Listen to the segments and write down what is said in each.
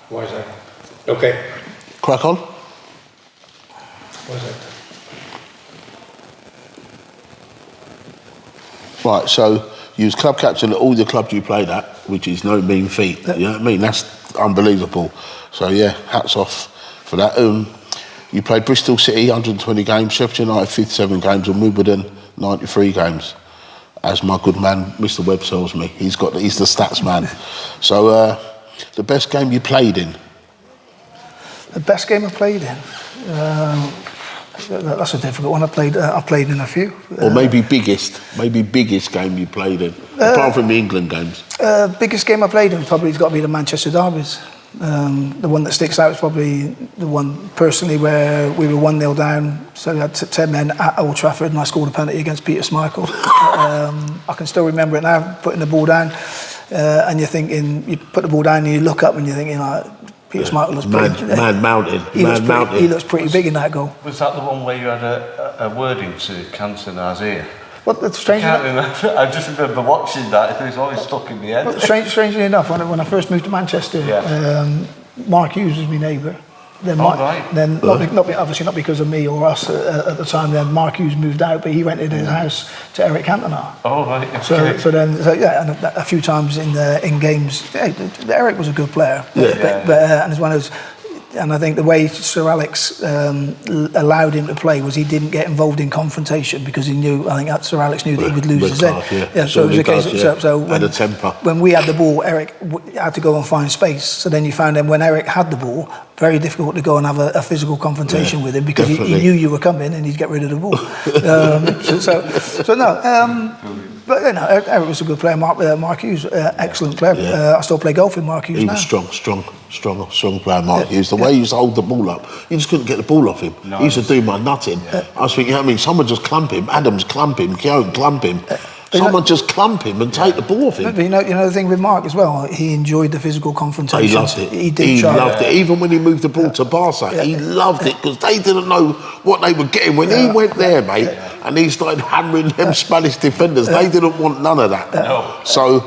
Why is that? Okay. Crack on. Why is that? Right, so you was club captain at all the clubs you played at, which is no mean feat. You know what I mean? That's unbelievable. So yeah, hats off for that. You played Bristol City 120 games, Sheffield United 57 games, and Wimbledon 93 games. As my good man Mr. Webb tells me, he's the stats man. So the best game you played in? The best game I played in. That's a difficult one. I've played in a few. Or maybe biggest game you played in, apart from the England games. Biggest game I played in probably has got to be the Manchester derbies. The one that sticks out is probably the one personally where we were 1-0 down, so we had 10 men at Old Trafford, and I scored a penalty against Peter Schmeichel. I can still remember it now, putting the ball down, and you're thinking, you put the ball down and you look up and you're thinking, like, Peter Schmeichel looks pretty... Man mountain. He looks pretty big in that goal. Was that the one where you had a wording to Cantona's ear? What, that's strange. I can't remember. I just remember watching that. It was always stuck in my head. Well, strangely enough, when I first moved to Manchester, Mark Hughes was my neighbour. Then, obviously not because of me or us at the time. Then Mark Hughes moved out, but he rented his house to Eric Cantona. Oh right. Okay. So and a few times in games, Eric was a good player. And as well as. And I think the way Sir Alex allowed him to play was he didn't get involved in confrontation because he knew. I think Sir Alex knew that he would lose his head. So it was a case. So when we had the ball, Eric had to go and find space. So then you found him when Eric had the ball, very difficult to go and have a physical confrontation with him because he knew you were coming and he'd get rid of the ball. But you know, Eric was a good player. Mark Hughes, excellent player. I still play golf with Mark Hughes now. He was strong player, Mark Hughes. The way he used to hold the ball up, you just couldn't get the ball off him. Nice. He used to do my nutting. I was thinking, someone just clump him, Adams clump him, Keown clump him. Someone just clump him and take the ball off him. But you know the thing with Mark as well, he enjoyed the physical confrontation. He loved it. He loved it. Even when he moved the ball to Barca, he loved it because they didn't know what they were getting. When he went there, mate, and he started hammering them Spanish defenders, they didn't want none of that. No. So,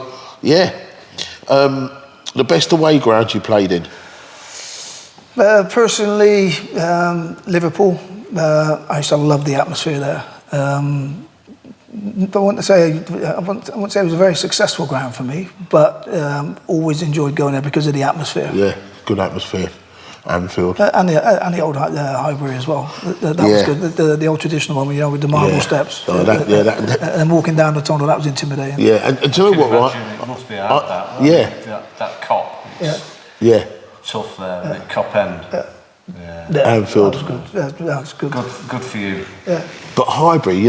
the best away ground you played in? Personally, Liverpool. I used to love the atmosphere there. I wouldn't say it was a very successful ground for me, but always enjoyed going there because of the atmosphere. Yeah, good atmosphere. Anfield. And the old Highbury as well. That was good. The old traditional one, with the marble steps. And walking down the tunnel, that was intimidating. Yeah, and do you know what, right? It must be hard, that cop. Yeah. Tough there, the cop end. Anfield. That was good. Good for you. Yeah. But Highbury,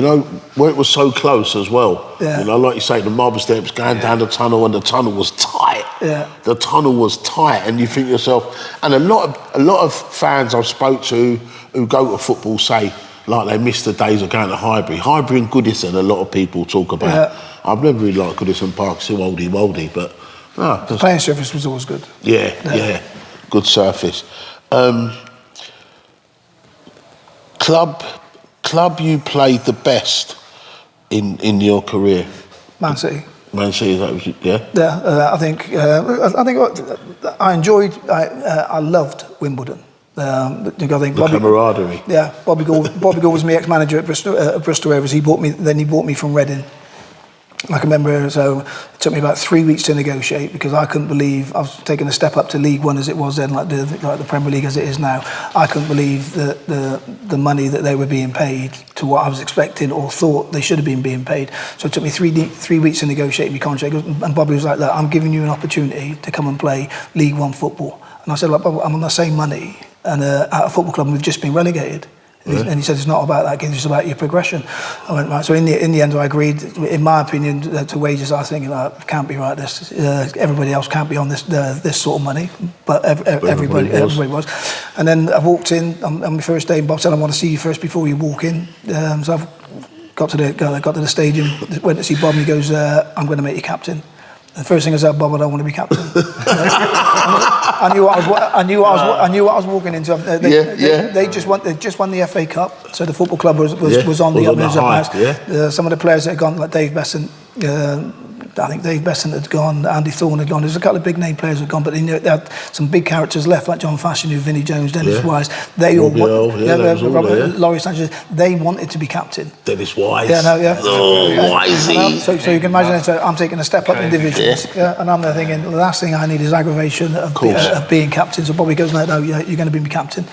where it was so close as well. Yeah. Like you say, the marble steps going down the tunnel, and the tunnel was tight. Yeah. The tunnel was tight, and you think to yourself, and a lot of fans I've spoke to who go to football say like they miss the days of going to Highbury. Highbury and Goodison, a lot of people talk about. Yeah. I've never really liked Goodison Park, it's too oldie, but the playing surface was always good. Yeah. Good surface. Club you played the best in your career? Man City. Man City, that was I think I enjoyed. I loved Wimbledon. I think the camaraderie. Yeah, Bobby Gould was my ex-manager at Bristol Rovers. He bought me from Reading. I can remember, so it took me about 3 weeks to negotiate because I couldn't believe I was taking a step up to League One as it was then, like the Premier League as it is now. I couldn't believe the money that they were being paid to what I was expecting or thought they should have been being paid. So it took me three weeks to negotiate my contract. And Bobby was like, "Look, I'm giving you an opportunity to come and play League One football." And I said, "Look, I'm on the same money and at a football club and we've just been relegated." And he said, "It's not about that, it's just about your progression." I went, right. So in the end, I agreed. In my opinion, to wages, I was thinking, it can't be right. This everybody else can't be on this sort of money, but everybody was. And then I walked in on my first day. And Bob said, "I want to see you first before you walk in." So I got to the stadium, went to see Bob, and he goes, "I'm going to make you captain." The first thing I said, "Bob, I don't want to be captain." I knew what I was walking into. They just won the FA Cup, so the football club was on the up. Some of the players that had gone, like Dave Besant, I think Dave Besson had gone, Andy Thorne had gone. There's a couple of big name players had gone, but they had some big characters left, like John Fashanu, Vinnie Jones, Dennis Wise. They all Laurie Sanchez. They wanted to be captain. Dennis Wise. Wisey. So you can imagine. So I'm taking a step up in divisions, and I'm there thinking, the last thing I need is aggravation of being captain. So Bobby goes, no, you're going to be my captain.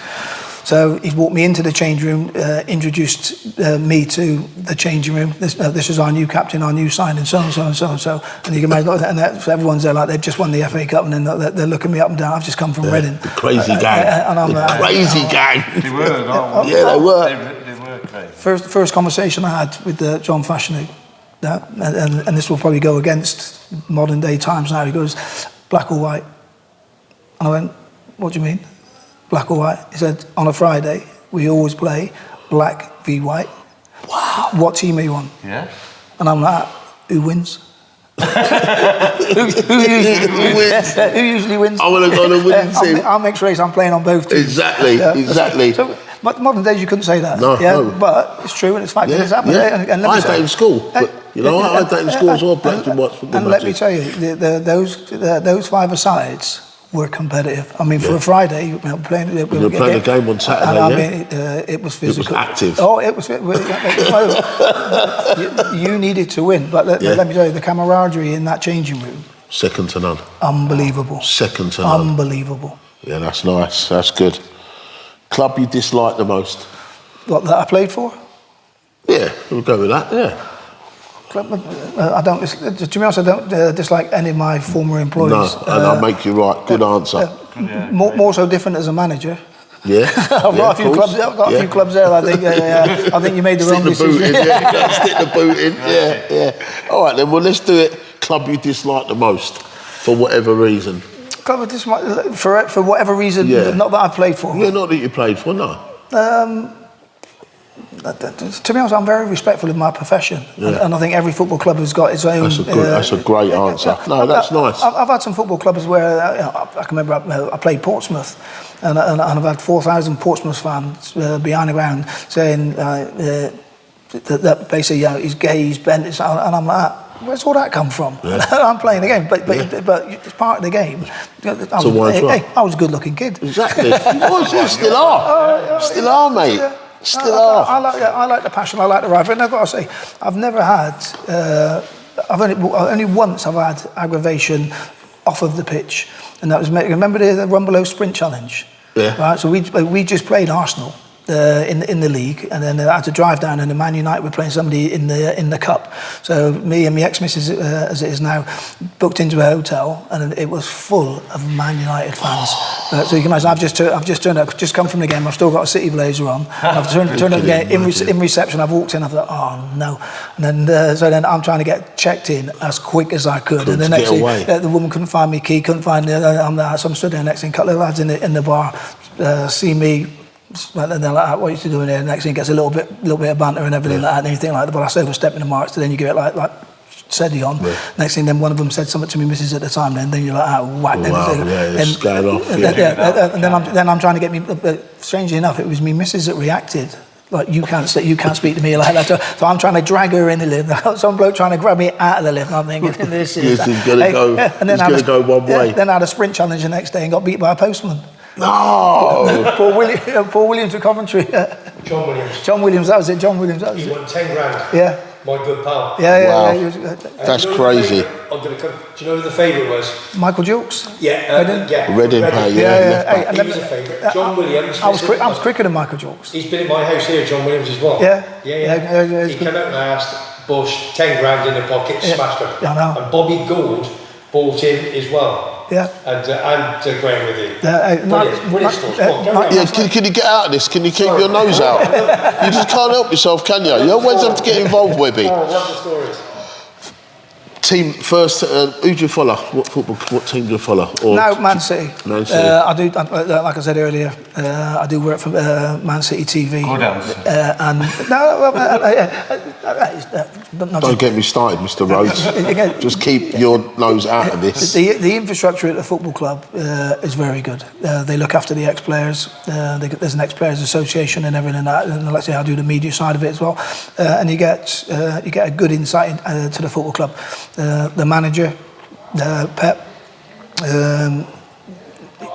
So he walked me into the change room, introduced me to the changing room. This is our new captain, our new signing, so and so and so and so. And you can imagine, so everyone's there like they've just won the FA Cup, and then they're looking me up and down. I've just come from Reading. The crazy gang. And I'm crazy gang. They were, they were. They were great. First conversation I had with John Fashanu, and this will probably go against modern day times now. He goes, black or white? And I went, what do you mean? Black or white? He said, on a Friday, we always play black v white. Wow. What team are you on? Yeah. And I'm like, who wins? who usually wins? I want to go on a winning team. I'll mix race, I'm playing on both teams. Exactly. So, but modern days, you couldn't say that. No. But it's true and it's fact. It's happened. And I had that in school. But, I had that in school as well, black and white football. And let me tell you, those five-a-sides were competitive. I mean, for a Friday, playing the game on Saturday. It was physical. It was active. Oh, it was. You needed to win, but let me tell you, the camaraderie in that changing room. Second to none. Unbelievable. Second to none. Unbelievable. Yeah, that's nice. That's good. Club you dislike the most? What, that I played for? Yeah, we'll go with that. Yeah. I don't. To be honest, I don't dislike any of my former employees. No, and I'll make you right. Good answer. More so different as a manager. Yeah. I've got a few clubs. I've got a few clubs there. I think you made the wrong decision. Stick the boot in. Yeah. All right then. Well, let's do it. Club you dislike the most, for whatever reason. Club I dislike for whatever reason. Yeah. Not that I've played for. Yeah, not that you played for. No. To be honest, I'm very respectful of my profession, and I think every football club has got its own. That's a great answer. No, that's nice. I've had some football clubs where I can remember I played Portsmouth, and I've had 4,000 Portsmouth fans behind the ground saying that basically he's gay, he's bent, and I'm like, where's all that come from? Yeah. I'm playing the game, but it's part of the game. I was a good-looking kid. Exactly. You still are. Still are, mate. Yeah. I like the passion. I like the rivalry. And I've got to say, I've never had. Only once I've had aggravation off of the pitch, and that was remember the Rumbelow Sprint Challenge. Yeah. Right. So we just played Arsenal in the league, and then I had to drive down, and the Man United were playing somebody in the cup. So me and my ex-missus, as it is now, booked into a hotel, and it was full of Man United fans. So you can imagine, I've just turned up, just come from the game. I've still got a City blazer on. I've turned up the game in reception. I've walked in. I thought, oh no, and then so then I'm trying to get checked in as quick as I could. And the next thing, the woman couldn't find me key, couldn't find me. So I'm stood there. Next thing, a couple of lads in the bar see me. And they're like, what are you doing here? Next thing gets a little bit of banter and everything like that, and anything like that. But I was overstepping the marks, so then you give it like steady on. Yeah. Next thing, then one of them said something to me, missus at the time. Then you're like, whack. It's going off. And then I'm trying to get me. Strangely enough, it was me missus that reacted. Like you can't speak to me like that. So I'm trying to drag her in the lift. Some bloke trying to grab me out of the lift. And I'm thinking, this is. He's going to go one way. Then I had a sprint challenge the next day and got beat by a postman. No! Paul Williams of Coventry. John Williams, that was it. John Williams, that was it. He won 10 grand. Yeah. My good pal. Wow. That's crazy. Do you know who the favourite was? Michael Jukes? Yeah. Reading player, He was a favourite. John Williams. I was quicker than Michael Jukes. He's been at my house here, John Williams, as well. Yeah. He came out last, Bush, 10 grand in the pocket, smashed him. I know. And Bobby Gould bought him as well. Yeah. And Graham with you. Can you get out of this? Can you keep your nose out? You just can't help yourself, can you? You always have to get involved, Webby. Oh, I love the stories. Team first, who do you follow? What team do you follow? No, Man City. Man City. I do, like I said earlier, I do work for Man City TV. Good answer. Don't get me started, Mr. Rhodes. Just keep your nose out of this. The infrastructure at the football club is very good. They look after the ex-players. There's an ex-players association and everything like that. And let's say I do the media side of it as well. And you get a good insight to the football club. the manager, Pep.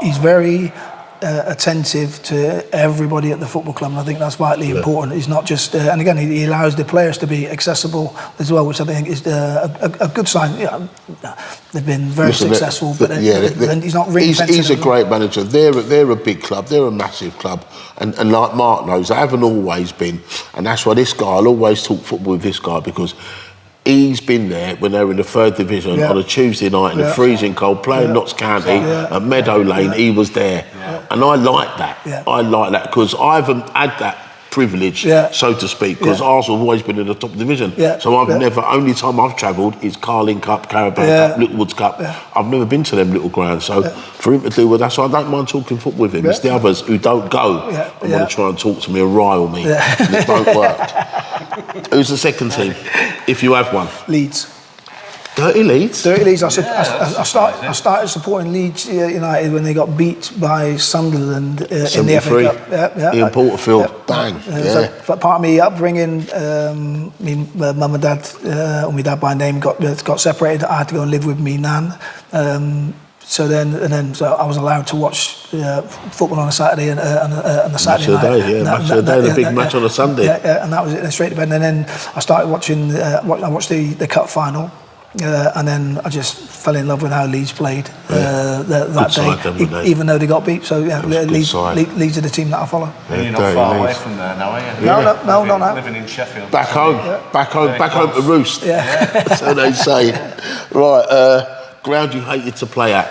He's very attentive to everybody at the football club, and I think that's vitally important. He's not just, and again, he allows the players to be accessible as well, which I think is a good sign. Yeah, they've been very successful, but he's not ring-fencing. He's a great manager. They're a big club. They're a massive club, and like Mark knows, they haven't always been, and that's why this guy. I'll always talk football with this guy because he's been there when they were in the 3rd division on a Tuesday night in the freezing cold, playing Notts County at Meadow Lane. He was there, and I like that. I like that because I haven't had that privilege, so to speak, because Arsenal have always been in the top division. So I've never. Only time I've travelled is Carling Cup, Carabao Cup, Littlewoods Cup. I've never been to them little grounds. So for him to do with that, so I don't mind talking football with him. It's the others who don't go and want to try and talk to me and rile me, and it don't work. Who's the second team, if you have one? Leeds. Dirty Leeds? Dirty Leeds. I started supporting Leeds United when they got beat by Sunderland in the FA Cup. Ian Porterfield, bang. So part of me upbringing, me mum and dad, or my dad by name, got separated. I had to go and live with me nan. So I was allowed to watch football on a Saturday and a Saturday night. Match of the day, the big match on a Sunday. And that was it. Then straight to bed. And then I started watching. I watched the cup final. And then I just fell in love with how Leeds played that day, even though they got beat. So Leeds are the team that I follow. And you're not far away from there now, are you? No, not now. Living in Sheffield. Back home to roost. So they say. Right, ground you hated to play at?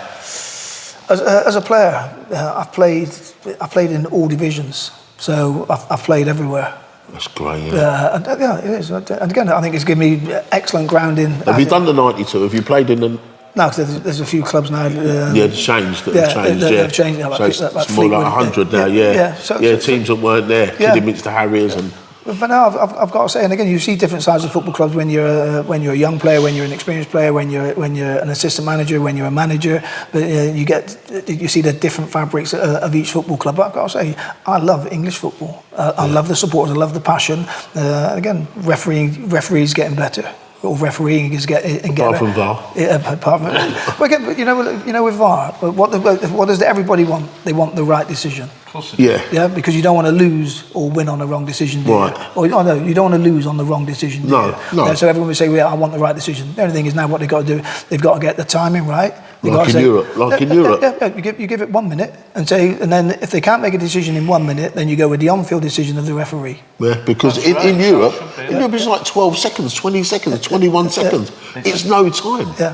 As a player, I've played in all divisions. So I've played everywhere. That's great, it is. And again, I think it's given me excellent grounding. Have you done the 92? Have you played in them? No, because there's a few clubs now. They've changed. They've changed. So it's more like 100 now, So teams that weren't there, Kidderminster Harriers and... But now I've got to say, and again, you see different sides of football clubs when you're a young player, when you're an experienced player, when you're an assistant manager, when you're a manager. But you see the different fabrics of each football club. But I've got to say, I love English football. I love the supporters. I love the passion. Again, referees getting better. Or refereeing is getting apart from VAR. Apart from, well, again, with VAR, what does everybody want? They want the right decision. Yeah, because you don't want to lose or win on the wrong decision. Right. Or no, you don't want to lose on the wrong decision. No. So everyone would say, "Well, I want the right decision." The only thing is now what they've got to do, they've got to get the timing right. Like in Europe. Yeah, you give it 1 minute and then if they can't make a decision in 1 minute, then you go with the on-field decision of the referee. Yeah, because in Europe it's like 12 seconds, 20 seconds, 21 seconds. It's no time. Yeah.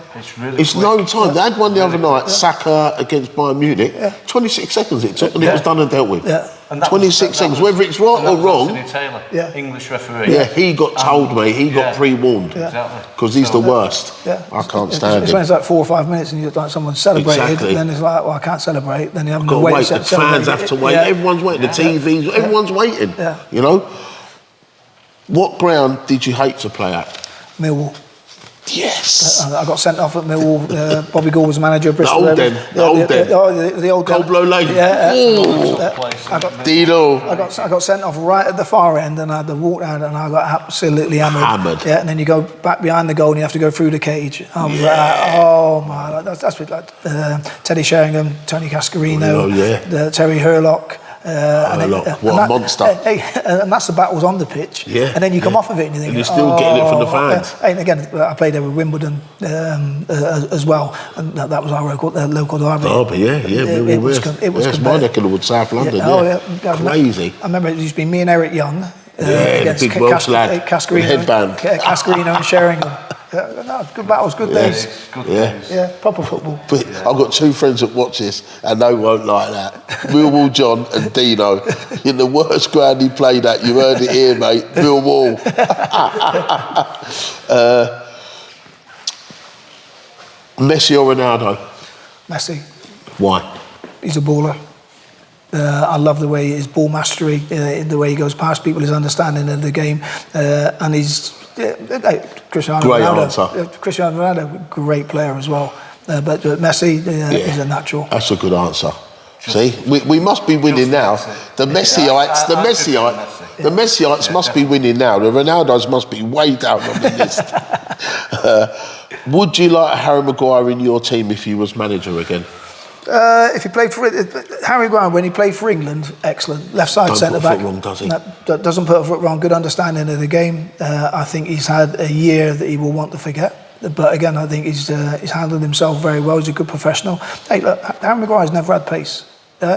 It's no time. They had one the other night, Saka against Bayern Munich. 26 seconds it took, and it was done and dealt with. Yeah. 26 seconds, whether it's right or wrong. Anthony Taylor, English referee. Yeah, he got told, mate. He got pre-warned. Exactly. Because he's the worst. Yeah. I can't stand it's it. when it's like 4 or 5 minutes and you're like someone celebrated, and then it's like, well, I can't celebrate. Then you have to wait. The fans have to wait. Everyone's waiting. The TVs, everyone's waiting. Yeah. You know. What ground did you hate to play at? Millwall. Yes. I got sent off at Millwall. Bobby Gore was manager of Bristol. The old Cold Blow Lane. Dino. I got sent off right at the far end, and I had to walk down, and I got absolutely hammered. Yeah, and then you go back behind the goal, and you have to go through the cage. Oh my, that's with Teddy Sheringham, Tony Cascarino, Terry Hurlock. What a monster. And that's the battles on the pitch. Yeah. And then you come off of it and you think... And you're still getting it from the fans. And again, I played there with Wimbledon as well. And that was our local derby. It was my neck of the woods, South London. Crazy. I remember it used to be me and Eric Young. The big Welsh lad. Headband. Cascarino and Sheringham. Good battles, good days. Yeah, proper football. But I've got two friends that watch this and they won't like that. Millwall John and Dino. In the worst ground he played at, you heard it here, mate. Millwall. Messi or Ronaldo? Messi. Why? He's a baller. I love the way his ball mastery, the way he goes past people, his understanding of the game, and he's Cristiano Ronaldo, great player as well. But Messi is a natural. That's a good answer. See, we must be winning now. The Messiites must be winning now. The Ronaldos must be way down on the list. Would you like Harry Maguire in your team if you was manager again? If he played for Harry Maguire, when he played for England, excellent. Left side centre back. Don't put a foot wrong, does he? No, doesn't put a foot wrong. Good understanding of the game. I think he's had a year that he will want to forget. But again, I think he's handled himself very well. He's a good professional. Hey, look, Harry Maguire's never had pace.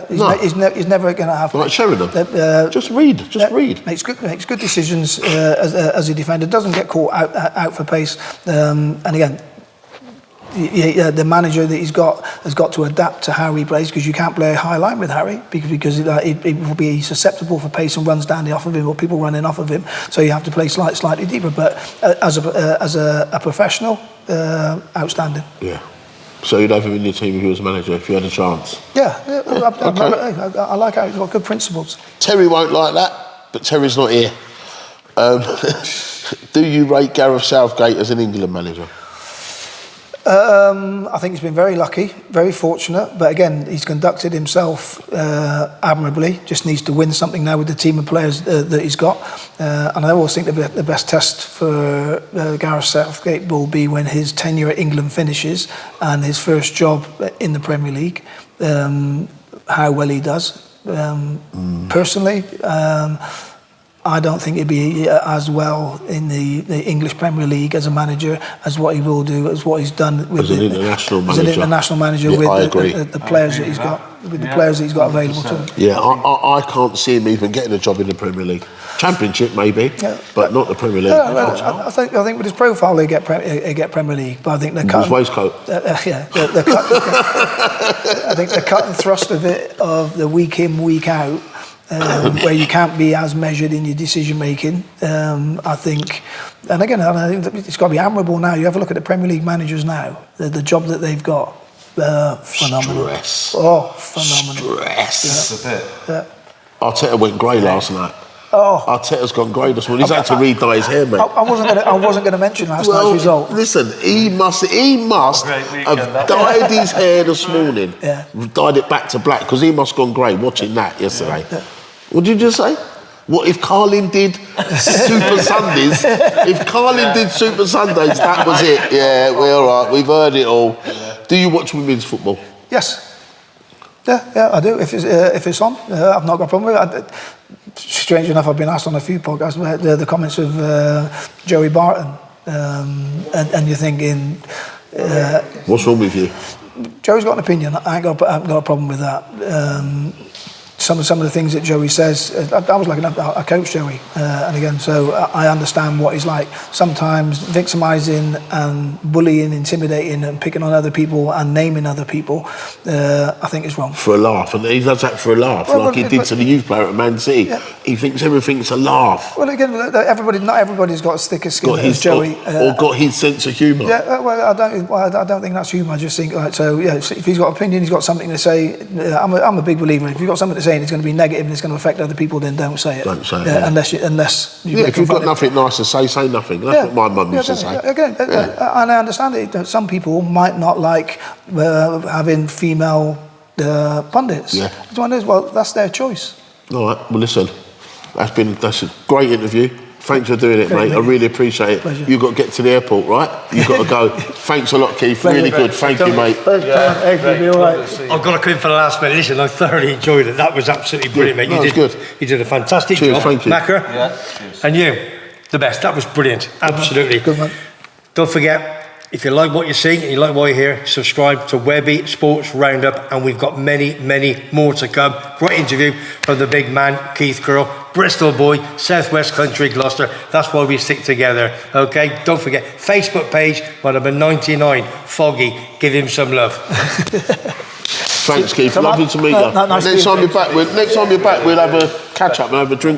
He's never going to have. Like Sheridan. Just read. Makes good decisions as a defender. Doesn't get caught out for pace. And again, the manager that he's got has got to adapt to how he plays, because you can't play a high line with Harry because it will be susceptible for pace and runs down the off of him, or people running off of him. So you have to play slightly deeper. But as a professional, outstanding. Yeah. So you'd have him in your team if he was manager, if you had a chance? Yeah. I like how he's got good principles. Terry won't like that, but Terry's not here. Do you rate Gareth Southgate as an England manager? I think he's been very lucky, very fortunate, but again, he's conducted himself admirably. Just needs to win something now with the team of players that he's got. And I always think the best test for Gareth Southgate will be when his tenure at England finishes and his first job in the Premier League, how well he does. Personally, I don't think he'd be as well in the English Premier League as a manager as what he will do, as what he's done with an international manager. As an international manager, yeah, with the players that he's got, with the players that he's got available to him. Yeah, I can't see him even getting a job in the Premier League. Championship maybe, but not the Premier League. I think with his profile he'll get Premier League, but I think the cut. His waistcoat. I think the cut and thrust of it, of the week in, week out. Where you can't be as measured in your decision making, I think, and again, I think that it's got to be admirable now. You have a look at the Premier League managers now, the job that they've got, phenomenal. Stress. Phenomenal. Stress. That's a bit. Yeah. Arteta went grey last night. Arteta's gone grey this morning. He's had to re-dye his hair, mate. I wasn't going to mention last night's result. Listen, he must have dyed his hair this morning. Yeah. Dyed it back to black because he must have gone grey watching that yesterday. Yeah. What did you just say? What if Carlin did Super Sundays? If Carlin did Super Sundays, that was it. Yeah, we're all right. We've heard it all. Yeah. Do you watch women's football? Yes. Yeah, I do. If it's on, I've not got a problem with it. Strange enough, I've been asked on a few podcasts about the comments of Joey Barton, and you're thinking, what's wrong with you? Joey's got an opinion. I ain't got a problem with that. Some of the things that Joey says, I was lucky enough, I coach Joey, and again, so I understand what he's like. Sometimes victimising and bullying, intimidating and picking on other people and naming other people, I think is wrong. For a laugh, and he does that for a laugh, like he did to the youth player at Man City. Yeah. He thinks everything's a laugh. Well, again, not everybody's got as thick a skin as Joey. Or got his sense of humour. Yeah, well, I don't think that's humour. I just think, if he's got opinion, he's got something to say. I'm a big believer. If you've got something to say and it's going to be negative and it's going to affect other people, then don't say it. Don't say it. Unless if you've got nothing nice to say nothing. That's what my mum used to say. Again, and I understand it. Some people might not like having female pundits. Yeah. Well, that's their choice. All right. Well, listen, that's a great interview. Thanks for doing it, mate. I really appreciate it. Pleasure. You've got to get to the airport, right? You've got to go. Thanks a lot, Keith. Really good. Thank you, mate. You'll be all right. I've got to come in for the last minute. Listen, I thoroughly enjoyed it. That was absolutely brilliant, mate. You did a fantastic job. Thank you. Macca. Yeah. And you, the best. That was brilliant. Absolutely. Good man. Don't forget, if you like what you're seeing and you like what you hear, subscribe to Webby Sports Roundup, and we've got many, many more to come. Great interview from the big man, Keith Curl, Bristol boy, Southwest Country, Gloucester. That's why we stick together, okay? Don't forget, Facebook page, number 99, Foggy. Give him some love. Thanks, Keith. Lovely to meet you. Nice Next time you're back, we'll have a catch up and have a drink.